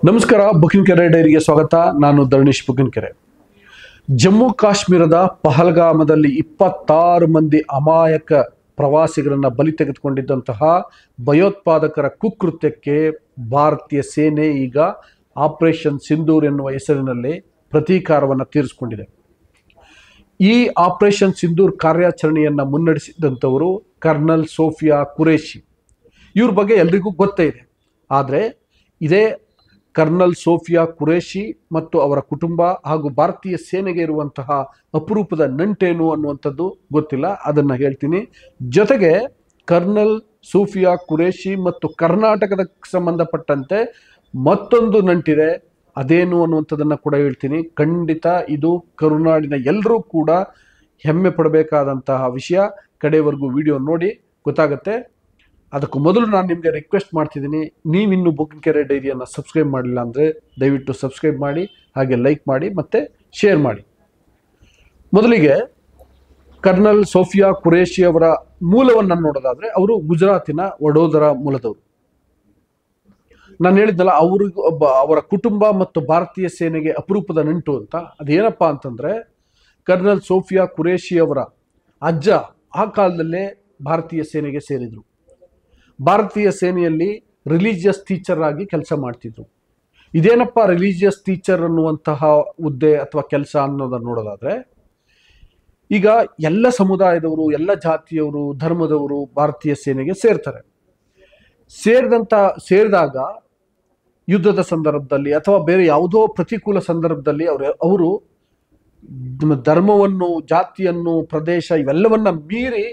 ನಮಸ್ಕಾರ. ಬುಕಿನ್ಕೆರೆ ಡೈರಿಗೆ ಸ್ವಾಗತ. ನಾನು ಧರಣೀಶ್ ಬುಕಿನ್ಕೆರೆ. ಜಮ್ಮು ಕಾಶ್ಮೀರದ ಪಹಲ್ಗಾಮದಲ್ಲಿ 26 ಮಂದಿ ಅಮಾಯಕ ಪ್ರವಾಸಿಗರನ್ನ ಬಲಿ ತೆಗೆದುಕೊಂಡಿದ್ದಂತಹ ಭಯೋತ್ಪಾದಕರ ಕುಕೃತ್ಯಕ್ಕೆ ಭಾರತೀಯ ಸೇನೆ ಈಗ ಆಪರೇಷನ್ ಸಿಂಧೂರ್ ಎನ್ನುವ ಹೆಸರಿನಲ್ಲಿ ಪ್ರತೀಕಾರವನ್ನು ತೀರಿಸಿಕೊಂಡಿದೆ. ಈ ಆಪರೇಷನ್ ಸಿಂಧೂರ್ ಕಾರ್ಯಾಚರಣೆಯನ್ನು ಮುನ್ನಡೆಸಿದಂಥವರು ಕರ್ನಲ್ ಸೋಫಿಯಾ ಕುರೇಶಿ. ಇವ್ರ ಬಗ್ಗೆ ಎಲ್ರಿಗೂ ಗೊತ್ತೇ ಇದೆ. ಆದರೆ ಇದೇ ಕರ್ನಲ್ ಸೋಫಿಯಾ ಕುರೇಶಿ ಮತ್ತು ಅವರ ಕುಟುಂಬ ಹಾಗೂ ಭಾರತೀಯ ಸೇನೆಗೆ ಇರುವಂತಹ ಅಪರೂಪದ ನಂಟೇನು ಅನ್ನುವಂಥದ್ದು ಗೊತ್ತಿಲ್ಲ. ಅದನ್ನು ಹೇಳ್ತೀನಿ. ಜೊತೆಗೆ ಕರ್ನಲ್ ಸೋಫಿಯಾ ಕುರೇಶಿ ಮತ್ತು ಕರ್ನಾಟಕಕ್ಕೆ ಸಂಬಂಧಪಟ್ಟಂತೆ ಮತ್ತೊಂದು ನಂಟಿದೆ. ಅದೇನು ಅನ್ನುವಂಥದ್ದನ್ನು ಕೂಡ ಹೇಳ್ತೀನಿ. ಖಂಡಿತ ಇದು ಕರುನಾಡಿನ ಎಲ್ಲರೂ ಕೂಡ ಹೆಮ್ಮೆ ಪಡಬೇಕಾದಂತಹ ವಿಷಯ. ಕಡೆವರೆಗೂ ವಿಡಿಯೋ ನೋಡಿ ಗೊತ್ತಾಗುತ್ತೆ. ಅದಕ್ಕೂ ಮೊದಲು ನಾನು ನಿಮಗೆ ರಿಕ್ವೆಸ್ಟ್ ಮಾಡ್ತಿದ್ದೀನಿ, ನೀವಿನ್ನೂ ಬುಕಿನ್ಕೆರೆ ಡೈರಿಯನ್ನು ಸಬ್ಸ್ಕ್ರೈಬ್ ಮಾಡಿಲ್ಲ ಅಂದರೆ ದಯವಿಟ್ಟು ಸಬ್ಸ್ಕ್ರೈಬ್ ಮಾಡಿ, ಹಾಗೆ ಲೈಕ್ ಮಾಡಿ ಮತ್ತು ಶೇರ್ ಮಾಡಿ. ಮೊದಲಿಗೆ ಕರ್ನಲ್ ಸೋಫಿಯಾ ಕುರೇಶಿ ಅವರ ಮೂಲವನ್ನು ನೋಡೋದಾದರೆ ಅವರು ಗುಜರಾತಿನ ವಡೋದರ ಮೂಲದವರು. ನಾನು ಹೇಳಿದ್ನಲ್ಲ, ಅವರ ಕುಟುಂಬ ಮತ್ತು ಭಾರತೀಯ ಸೇನೆಗೆ ಅಪರೂಪದ ನಂಟು ಅಂತ. ಅದೇನಪ್ಪ ಅಂತಂದರೆ, ಕರ್ನಲ್ ಸೋಫಿಯಾ ಕುರೇಶಿ ಅವರ ಅಜ್ಜ ಆ ಕಾಲದಲ್ಲೇ ಭಾರತೀಯ ಸೇನೆಗೆ ಸೇರಿದರು. ಭಾರತೀಯ ಸೇನೆಯಲ್ಲಿ ರಿಲಿಜಿಯಸ್ ಟೀಚರ್ ಆಗಿ ಕೆಲಸ ಮಾಡ್ತಿದ್ರು. ಇದೇನಪ್ಪ ರಿಲಿಜಿಯಸ್ ಟೀಚರ್ ಅನ್ನುವಂತಹ ಹುದ್ದೆ ಅಥವಾ ಕೆಲಸ ಅನ್ನೋದನ್ನು ನೋಡೋದಾದರೆ, ಈಗ ಎಲ್ಲ ಸಮುದಾಯದವರು, ಎಲ್ಲ ಜಾತಿಯವರು, ಧರ್ಮದವರು ಭಾರತೀಯ ಸೇನೆಗೆ ಸೇರ್ತಾರೆ. ಸೇರಿದಾಗ ಯುದ್ಧದ ಸಂದರ್ಭದಲ್ಲಿ ಅಥವಾ ಬೇರೆ ಯಾವುದೋ ಪ್ರತಿಕೂಲ ಸಂದರ್ಭದಲ್ಲಿ ಅವರು ಧರ್ಮವನ್ನು, ಜಾತಿಯನ್ನು, ಪ್ರದೇಶ ಇವೆಲ್ಲವನ್ನ ಮೀರಿ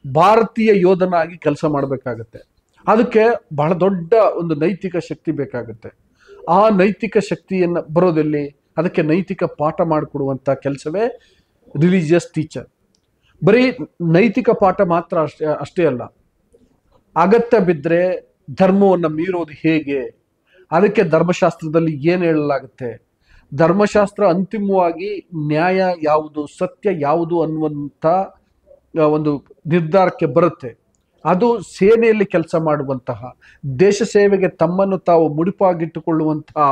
ಭಾರತೀಯ ಯೋಧನಾಗಿ ಕೆಲಸ ಮಾಡಬೇಕಾಗತ್ತೆ. ಅದಕ್ಕೆ ಬಹಳ ದೊಡ್ಡ ಒಂದು ನೈತಿಕ ಶಕ್ತಿ ಬೇಕಾಗುತ್ತೆ. ಆ ನೈತಿಕ ಶಕ್ತಿಯನ್ನು ಬರೋದಲ್ಲಿ ಅದಕ್ಕೆ ನೈತಿಕ ಪಾಠ ಮಾಡಿಕೊಡುವಂಥ ಕೆಲಸವೇ ರಿಲಿಜಿಯಸ್ ಟೀಚರ್. ಬರೀ ನೈತಿಕ ಪಾಠ ಮಾತ್ರ ಅಷ್ಟೇ ಅಲ್ಲ, ಅಗತ್ಯ ಬಿದ್ದರೆ ಧರ್ಮವನ್ನು ಮೀರೋದು ಹೇಗೆ, ಅದಕ್ಕೆ ಧರ್ಮಶಾಸ್ತ್ರದಲ್ಲಿ ಏನು ಹೇಳಲಾಗುತ್ತೆ, ಧರ್ಮಶಾಸ್ತ್ರ ಅಂತಿಮವಾಗಿ ನ್ಯಾಯ ಯಾವುದು, ಸತ್ಯ ಯಾವುದು ಅನ್ನುವಂಥ ಒಂದು ನಿರ್ಧಾರಕ್ಕೆ ಬರುತ್ತೆ. ಅದು ಸೇನೆಯಲ್ಲಿ ಕೆಲಸ ಮಾಡುವಂತಹ, ದೇಶ ಸೇವೆಗೆ ತಮ್ಮನ್ನು ತಾವು ಮುಡಿಪಾಗಿಟ್ಟುಕೊಳ್ಳುವಂತಹ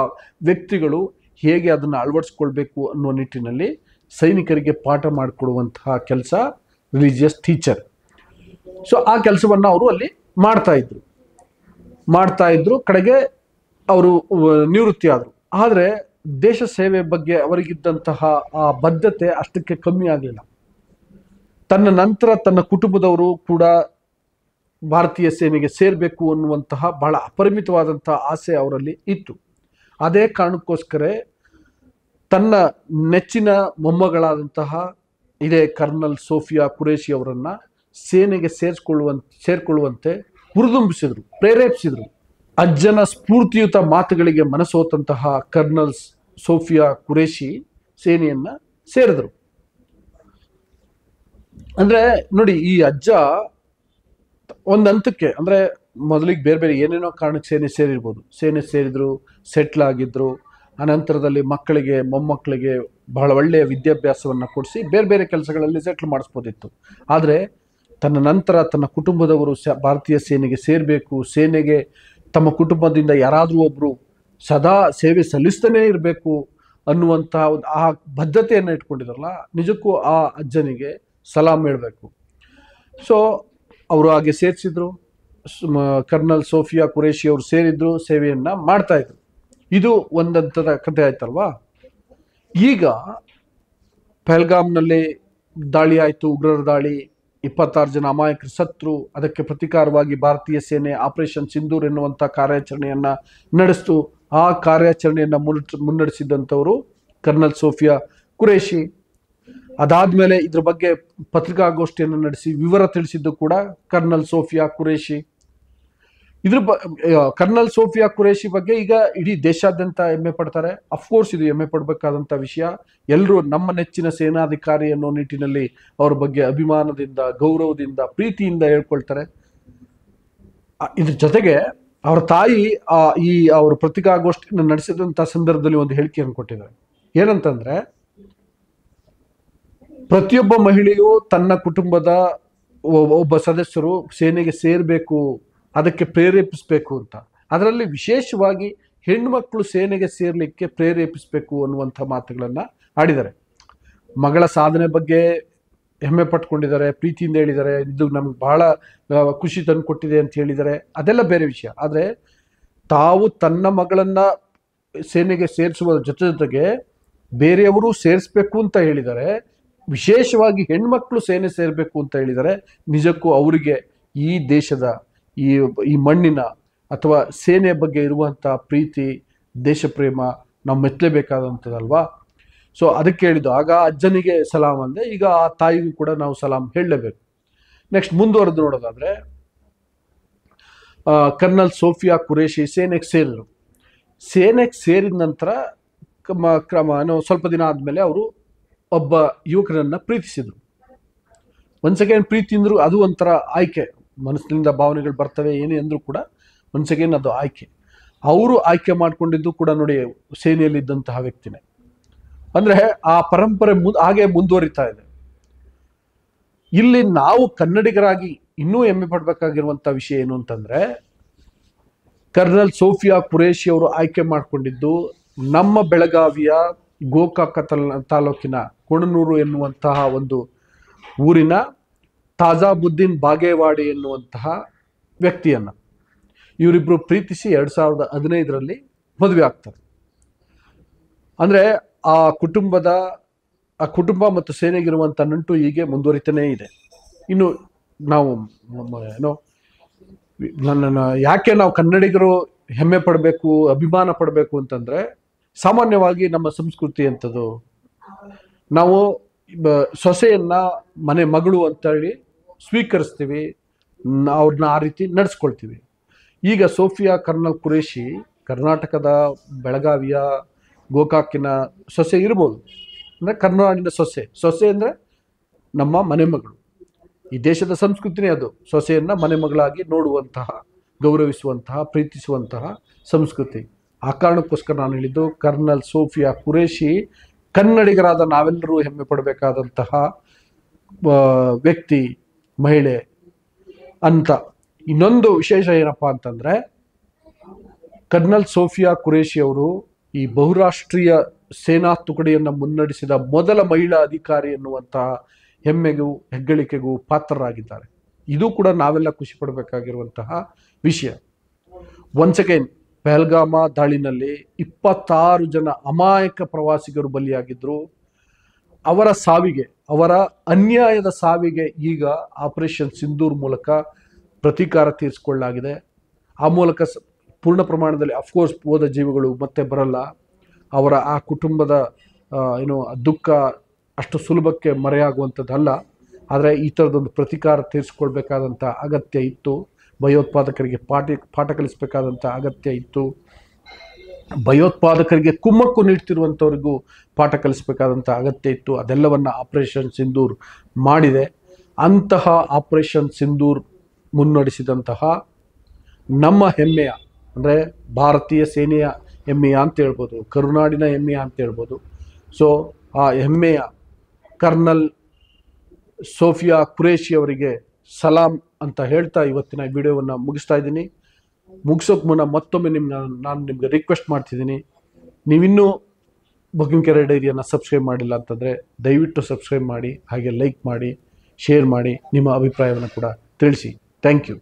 ವ್ಯಕ್ತಿಗಳು ಹೇಗೆ ಅದನ್ನು ಅಳವಡಿಸ್ಕೊಳ್ಬೇಕು ಅನ್ನುವ ನಿಟ್ಟಿನಲ್ಲಿ ಸೈನಿಕರಿಗೆ ಪಾಠ ಮಾಡಿಕೊಡುವಂತಹ ಕೆಲಸ ರಿಲಿಜಿಯಸ್ ಟೀಚರ್. ಸೊ ಆ ಕೆಲಸವನ್ನು ಅವರು ಅಲ್ಲಿ ಮಾಡ್ತಾ ಇದ್ರು. ಕಡೆಗೆ ಅವರು ನಿವೃತ್ತಿ ಆದರು. ಆದರೆ ದೇಶ ಸೇವೆ ಬಗ್ಗೆ ಅವರಿಗಿದ್ದಂತಹ ಆ ಬದ್ಧತೆ ಅಷ್ಟಕ್ಕೆ ಕಮ್ಮಿ ಆಗಲಿಲ್ಲ. ತನ್ನ ನಂತರ ತನ್ನ ಕುಟುಂಬದವರು ಕೂಡ ಭಾರತೀಯ ಸೇನೆಗೆ ಸೇರಬೇಕು ಅನ್ನುವಂತಹ ಬಹಳ ಅಪರಿಮಿತವಾದಂತಹ ಆಸೆ ಅವರಲ್ಲಿ ಇತ್ತು. ಅದೇ ಕಾರಣಕ್ಕೋಸ್ಕರ ತನ್ನ ನೆಚ್ಚಿನ ಮೊಮ್ಮಗಳಾದಂತಹ ಇದೇ ಕರ್ನಲ್ ಸೋಫಿಯಾ ಕುರೇಶಿ ಅವರನ್ನು ಸೇನೆಗೆ ಸೇರ್ಕೊಳ್ಳುವಂತೆ ಹುರಿದುಂಬಿಸಿದ್ರು, ಪ್ರೇರೇಪಿಸಿದ್ರು. ಅಜ್ಜನ ಸ್ಫೂರ್ತಿಯುತ ಮಾತುಗಳಿಗೆ ಮನಸೋತಂತಹ ಕರ್ನಲ್ ಸೋಫಿಯಾ ಕುರೇಶಿ ಸೇನೆಯನ್ನು ಸೇರಿದ್ರು. ಅಂದರೆ ನೋಡಿ, ಈ ಅಜ್ಜ ಒಂದು ಹಂತಕ್ಕೆ, ಅಂದರೆ ಮೊದಲಿಗೆ ಬೇರೆ ಬೇರೆ ಏನೇನೋ ಕಾರಣಕ್ಕೆ ಸೇನೆ ಸೇರಿದ್ರು, ಸೆಟ್ಲ್ ಆಗಿದ್ರು. ಅನಂತರದಲ್ಲಿ ಮಕ್ಕಳಿಗೆ, ಮೊಮ್ಮಕ್ಕಳಿಗೆ ಬಹಳ ಒಳ್ಳೆಯ ವಿದ್ಯಾಭ್ಯಾಸವನ್ನು ಕೊಡಿಸಿ ಬೇರೆ ಬೇರೆ ಕೆಲಸಗಳಲ್ಲಿ ಸೆಟ್ಲ್ ಮಾಡಿಸ್ಬೋದಿತ್ತು. ಆದರೆ ತನ್ನ ನಂತರ ತನ್ನ ಕುಟುಂಬದವರು ಭಾರತೀಯ ಸೇನೆಗೆ ಸೇರಬೇಕು, ಸೇನೆಗೆ ತಮ್ಮ ಕುಟುಂಬದಿಂದ ಯಾರಾದರೂ ಒಬ್ಬರು ಸದಾ ಸೇವೆ ಸಲ್ಲಿಸ್ತಾನೇ ಇರಬೇಕು ಅನ್ನುವಂತಹ ಒಂದು ಆ ಬದ್ಧತೆಯನ್ನು ಇಟ್ಕೊಂಡಿದ್ರಲ್ಲ, ನಿಜಕ್ಕೂ ಆ ಅಜ್ಜನಿಗೆ ಸಲಾಮ್ ಹೇಳಬೇಕು. ಸೊ ಅವರು ಹಾಗೆ ಸೇರಿಸಿದ್ರು. ಕರ್ನಲ್ ಸೋಫಿಯಾ ಕುರೇಶಿ ಅವರು ಸೇರಿದ್ರು, ಸೇವೆಯನ್ನು ಮಾಡ್ತಾಯಿದ್ರು. ಇದು ಒಂದಂಥದ ಕಥೆ ಆಯ್ತಲ್ವಾ. ಈಗ ಪಹಲ್ಗಾಮ್ನಲ್ಲಿ ದಾಳಿ ಆಯಿತು, ಉಗ್ರರ ದಾಳಿ, 26 ಜನ ಅಮಾಯಕರು ಸತ್ರು. ಅದಕ್ಕೆ ಪ್ರತೀಕಾರವಾಗಿ ಭಾರತೀಯ ಸೇನೆ ಆಪರೇಷನ್ ಸಿಂಧೂರ್ ಎನ್ನುವಂಥ ಕಾರ್ಯಾಚರಣೆಯನ್ನು ನಡೆಸಿತು. ಆ ಕಾರ್ಯಾಚರಣೆಯನ್ನು ಮುನ್ನಡೆಸಿದಂಥವರು ಕರ್ನಲ್ ಸೋಫಿಯಾ ಕುರೇಶಿ. ಅದಾದಮೇಲೆ ಇದ್ರ ಬಗ್ಗೆ ಪತ್ರಿಕಾಗೋಷ್ಠಿಯನ್ನು ನಡೆಸಿ ವಿವರ ತಿಳಿಸಿದ್ದು ಕೂಡ ಕರ್ನಲ್ ಸೋಫಿಯಾ ಕುರೇಶಿ. ಕರ್ನಲ್ ಸೋಫಿಯಾ ಕುರೇಶಿ ಬಗ್ಗೆ ಈಗ ಇಡೀ ದೇಶಾದ್ಯಂತ ಹೆಮ್ಮೆ ಪಡ್ತಾರೆ. ಅಫ್ಕೋರ್ಸ್ ಇದು ಹೆಮ್ಮೆ ಪಡಬೇಕಾದಂಥ ವಿಷಯ. ಎಲ್ಲರೂ ನಮ್ಮ ನೆಚ್ಚಿನ ಸೇನಾಧಿಕಾರಿ ಅನ್ನೋ ನಿಟ್ಟಿನಲ್ಲಿ ಅವ್ರ ಬಗ್ಗೆ ಅಭಿಮಾನದಿಂದ, ಗೌರವದಿಂದ, ಪ್ರೀತಿಯಿಂದ ಹೇಳ್ಕೊಳ್ತಾರೆ. ಇದ್ರ ಜೊತೆಗೆ ಅವರ ತಾಯಿ ಅವ್ರ ಪತ್ರಿಕಾಗೋಷ್ಠಿಯನ್ನು ನಡೆಸಿದಂಥ ಸಂದರ್ಭದಲ್ಲಿ ಒಂದು ಹೇಳಿಕೆಯನ್ನು ಕೊಟ್ಟಿದ್ದಾರೆ. ಏನಂತಂದ್ರೆ, ಪ್ರತಿಯೊಬ್ಬ ಮಹಿಳೆಯು ತನ್ನ ಕುಟುಂಬದ ಒಬ್ಬ ಸದಸ್ಯರು ಸೇನೆಗೆ ಸೇರಬೇಕು, ಅದಕ್ಕೆ ಪ್ರೇರೇಪಿಸಬೇಕು ಅಂತ. ಅದರಲ್ಲಿ ವಿಶೇಷವಾಗಿ ಹೆಣ್ಮಕ್ಳು ಸೇನೆಗೆ ಸೇರ್ಲಿಕ್ಕೆ ಪ್ರೇರೇಪಿಸಬೇಕು ಅನ್ನುವಂಥ ಮಾತುಗಳನ್ನು ಆಡಿದ್ದಾರೆ. ಮಗಳ ಸಾಧನೆ ಬಗ್ಗೆ ಹೆಮ್ಮೆ ಪಟ್ಕೊಂಡಿದ್ದಾರೆ, ಪ್ರೀತಿಯಿಂದ ಹೇಳಿದ್ದಾರೆ, ಇದು ನಮ್ಗೆ ಬಹಳ ಖುಷಿ ತಂದು ಕೊಟ್ಟಿದೆ ಅಂತ ಹೇಳಿದ್ದಾರೆ. ಅದೆಲ್ಲ ಬೇರೆ ವಿಷಯ. ಆದರೆ ತಾವು ತನ್ನ ಮಗಳನ್ನ ಸೇನೆಗೆ ಸೇರಿಸುವ ಜೊತೆಗೆ ಬೇರೆಯವರು ಸೇರಿಸ್ಬೇಕು ಅಂತ ಹೇಳಿದ್ದಾರೆ. ವಿಶೇಷವಾಗಿ ಹೆಣ್ಮಕ್ಳು ಸೇನೆ ಸೇರಬೇಕು ಅಂತ ಹೇಳಿದ್ದಾರೆ. ನಿಜಕ್ಕೂ ಅವರಿಗೆ ಈ ದೇಶದ ಈ ಮಣ್ಣಿನ ಅಥವಾ ಸೇನೆಯ ಬಗ್ಗೆ ಇರುವಂಥ ಪ್ರೀತಿ, ದೇಶ ಪ್ರೇಮ ನಾವು ಮೆಚ್ಚಲೇಬೇಕಾದಂಥದ್ದಲ್ವಾ. ಸೊ ಅದಕ್ಕೆ ಹೇಳಿದ್ದು. ಆಗ ಅಜ್ಜನಿಗೆ ಸಲಾಂ ಅಂದೆ, ಈಗ ಆ ತಾಯಿಗೂ ಕೂಡ ನಾವು ಸಲಾಂ ಹೇಳಲೇಬೇಕು. ನೆಕ್ಸ್ಟ್ ಮುಂದುವರೆದು ನೋಡೋದಾದ್ರೆ, ಕರ್ನಲ್ ಸೋಫಿಯಾ ಖುರೇಷಿ ಸೇನೆಗೆ ಸೇರಿದರು. ಸೇನೆಗೆ ಸೇರಿದ ನಂತರ ಸ್ವಲ್ಪ ದಿನ ಆದಮೇಲೆ ಅವರು ಒಬ್ಬ ಯುವಕರನ್ನು ಪ್ರೀತಿಸಿದರು. ಒನ್ಸ್ ಅಗೇನ್ ಪ್ರೀತಿ ಅಂದರು, ಅದು ಒಂಥರ ಆಯ್ಕೆ, ಮನಸ್ಸಿನಿಂದ ಭಾವನೆಗಳು ಬರ್ತವೆ, ಏನೇ ಅಂದರೂ ಕೂಡ ಒನ್ಸ್ ಅಗೇನ್ ಅದು ಆಯ್ಕೆ. ಅವರು ಆಯ್ಕೆ ಮಾಡಿಕೊಂಡಿದ್ದು ಕೂಡ ನೋಡಿ ಸೇನೆಯಲ್ಲಿದ್ದಂತಹ ವ್ಯಕ್ತಿನೇ. ಅಂದರೆ ಆ ಪರಂಪರೆ ಹಾಗೆ ಮುಂದುವರಿತಾ ಇದೆ. ಇಲ್ಲಿ ನಾವು ಕನ್ನಡಿಗರಾಗಿ ಇನ್ನೂ ಹೆಮ್ಮೆ ಪಡಬೇಕಾಗಿರುವಂಥ ವಿಷಯ ಏನು ಅಂತಂದರೆ, ಕರ್ನಲ್ ಸೋಫಿಯಾ ಖುರೇಷಿ ಅವರು ಆಯ್ಕೆ ಮಾಡಿಕೊಂಡಿದ್ದು ನಮ್ಮ ಬೆಳಗಾವಿಯ ಗೋಕಾಕ ತಾಲೂಕಿನ ಕೊಣನೂರು ಎನ್ನುವಂತಹ ಒಂದು ಊರಿನ ತಾಜಾಬುದ್ದೀನ್ ಬಾಗೇವಾಡಿ ಎನ್ನುವಂತಹ ವ್ಯಕ್ತಿಯನ್ನು. ಇವರಿಬ್ಬರು ಪ್ರೀತಿಸಿ 2015ರಲ್ಲಿ ಮದುವೆ ಆಗ್ತಾರೆ. ಅಂದರೆ ಆ ಕುಟುಂಬ ಮತ್ತು ಸೇನೆಗಿರುವಂಥ ನಂಟು ಹೀಗೆ ಮುಂದುವರಿತಾನೇ ಇದೆ. ಇನ್ನು ನಾವು ಯಾಕೆ ನಾವು ಕನ್ನಡಿಗರು ಹೆಮ್ಮೆ ಪಡಬೇಕು, ಅಭಿಮಾನ ಪಡಬೇಕು ಅಂತಂದರೆ, ಸಾಮಾನ್ಯವಾಗಿ ನಮ್ಮ ಸಂಸ್ಕೃತಿ ಅಂಥದ್ದು, ನಾವು ಸೊಸೆಯನ್ನ ಮನೆ ಮಗಳು ಅಂತೇಳಿ ಸ್ವೀಕರಿಸ್ತೀವಿ, ಅವ್ರನ್ನ ಆ ರೀತಿ ನಡೆಸ್ಕೊಳ್ತೀವಿ. ಈಗ ಸೋಫಿಯಾ ಕರ್ನಲ್ ಖುರೇಷಿ ಕರ್ನಾಟಕದ ಬೆಳಗಾವಿಯ ಗೋಕಾಕಿನ ಸೊಸೆ ಇರ್ಬೋದು. ಅಂದರೆ ಕರ್ನಾಡಿನ ಸೊಸೆ ಅಂದರೆ ನಮ್ಮ ಮನೆ ಮಗಳು. ಈ ದೇಶದ ಸಂಸ್ಕೃತಿನೇ ಅದು, ಸೊಸೆಯನ್ನು ಮನೆ ಮಗಳಾಗಿ ನೋಡುವಂತಹ, ಗೌರವಿಸುವಂತಹ, ಪ್ರೀತಿಸುವಂತಹ ಸಂಸ್ಕೃತಿ. ಆ ಕಾರಣಕ್ಕೋಸ್ಕರ ನಾನು ಹೇಳಿದ್ದು, ಕರ್ನಲ್ ಸೋಫಿಯಾ ಖುರೇಷಿ ಕನ್ನಡಿಗರಾದ ನಾವೆಲ್ಲರೂ ಹೆಮ್ಮೆ ಪಡಬೇಕಾದಂತಹ ವ್ಯಕ್ತಿ, ಮಹಿಳೆ ಅಂತ. ಇನ್ನೊಂದು ವಿಶೇಷ ಏನಪ್ಪ ಅಂತಂದರೆ, ಕರ್ನಲ್ ಸೋಫಿಯಾ ಖುರೇಷಿ ಅವರು ಈ ಬಹುರಾಷ್ಟ್ರೀಯ ಸೇನಾ ತುಕಡಿಯನ್ನು ಮುನ್ನಡೆಸಿದ ಮೊದಲ ಮಹಿಳಾ ಅಧಿಕಾರಿ ಎನ್ನುವಂತಹ ಹೆಮ್ಮೆಗೂ ಹೆಗ್ಗಳಿಕೆಗೂ ಪಾತ್ರರಾಗಿದ್ದಾರೆ. ಇದು ಕೂಡ ನಾವೆಲ್ಲ ಖುಷಿ ಪಡಬೇಕಾಗಿರುವಂತಹ ವಿಷಯ. ಒನ್ಸ್ ಅಗೇನ್ ಪಹಲ್ಗಾಮ ದಾಳಿನಲ್ಲಿ 26 ಜನ ಅಮಾಯಕ ಪ್ರವಾಸಿಗರು ಬಲಿಯಾಗಿದ್ದರು. ಅವರ ಸಾವಿಗೆ, ಅವರ ಅನ್ಯಾಯದ ಸಾವಿಗೆ ಈಗ ಆಪರೇಷನ್ ಸಿಂಧೂರ್ ಮೂಲಕ ಪ್ರತೀಕಾರ ತೀರಿಸಿಕೊಳ್ಳಲಾಗಿದೆ. ಆ ಮೂಲಕ ಪೂರ್ಣ ಪ್ರಮಾಣದಲ್ಲಿ ಅಫ್ಕೋರ್ಸ್ ಹೋದ ಜೀವಗಳು ಮತ್ತೆ ಬರಲ್ಲ. ಅವರ ಆ ಕುಟುಂಬದ ದುಃಖ ಅಷ್ಟು ಸುಲಭಕ್ಕೆ ಮರೆಯಾಗುವಂಥದ್ದಲ್ಲ. ಆದರೆ ಈ ಥರದೊಂದು ಪ್ರತೀಕಾರ ತೀರಿಸ್ಕೊಳ್ಬೇಕಾದಂಥ ಅಗತ್ಯ ಇತ್ತು. ಭಯೋತ್ಪಾದಕರಿಗೆ ಪಾಠ ಕಲಿಸಬೇಕಾದಂಥ ಅಗತ್ಯ ಇತ್ತು. ಭಯೋತ್ಪಾದಕರಿಗೆ ಕುಮ್ಮಕ್ಕು ನೀಡ್ತಿರುವಂಥವ್ರಿಗೂ ಪಾಠ ಕಲಿಸಬೇಕಾದಂಥ ಅಗತ್ಯ ಇತ್ತು. ಅದೆಲ್ಲವನ್ನು ಆಪರೇಷನ್ ಸಿಂಧೂರ್ ಮಾಡಿದೆ. ಅಂತಹ ಆಪರೇಷನ್ ಸಿಂಧೂರ್ ಮುನ್ನಡೆಸಿದಂತಹ ನಮ್ಮ ಹೆಮ್ಮೆಯ, ಅಂದರೆ ಭಾರತೀಯ ಸೇನೆಯ ಹೆಮ್ಮೆಯ ಅಂತ ಹೇಳ್ಬೋದು, ಕರುನಾಡಿನ ಹೆಮ್ಮೆಯ ಅಂತ ಹೇಳ್ಬೋದು. ಸೊ ಆ ಹೆಮ್ಮೆಯ ಕರ್ನಲ್ ಸೋಫಿಯಾ ಖುರೇಷಿ ಅವರಿಗೆ ಸಲಾಂ ಅಂತ ಹೇಳ್ತಾ ಇವತ್ತಿನ ವಿಡಿಯೋವನ್ನು ಮುಗಿಸ್ತಾ ಇದ್ದೀನಿ. ಮುಗಿಸೋಕೆ ಮುನ್ನ ಮತ್ತೊಮ್ಮೆ ನಾನು ನಿಮಗೆ ರಿಕ್ವೆಸ್ಟ್ ಮಾಡ್ತಿದ್ದೀನಿ, ನೀವಿನ್ನೂ ಬುಕ್ಕಿಂಗ್ ಡೈರಿಯನ್ನು ಸಬ್ಸ್ಕ್ರೈಬ್ ಮಾಡಿಲ್ಲ ಅಂತಂದರೆ ದಯವಿಟ್ಟು ಸಬ್ಸ್ಕ್ರೈಬ್ ಮಾಡಿ, ಹಾಗೆ ಲೈಕ್ ಮಾಡಿ, ಶೇರ್ ಮಾಡಿ, ನಿಮ್ಮ ಅಭಿಪ್ರಾಯವನ್ನು ಕೂಡ ತಿಳಿಸಿ. Thank you.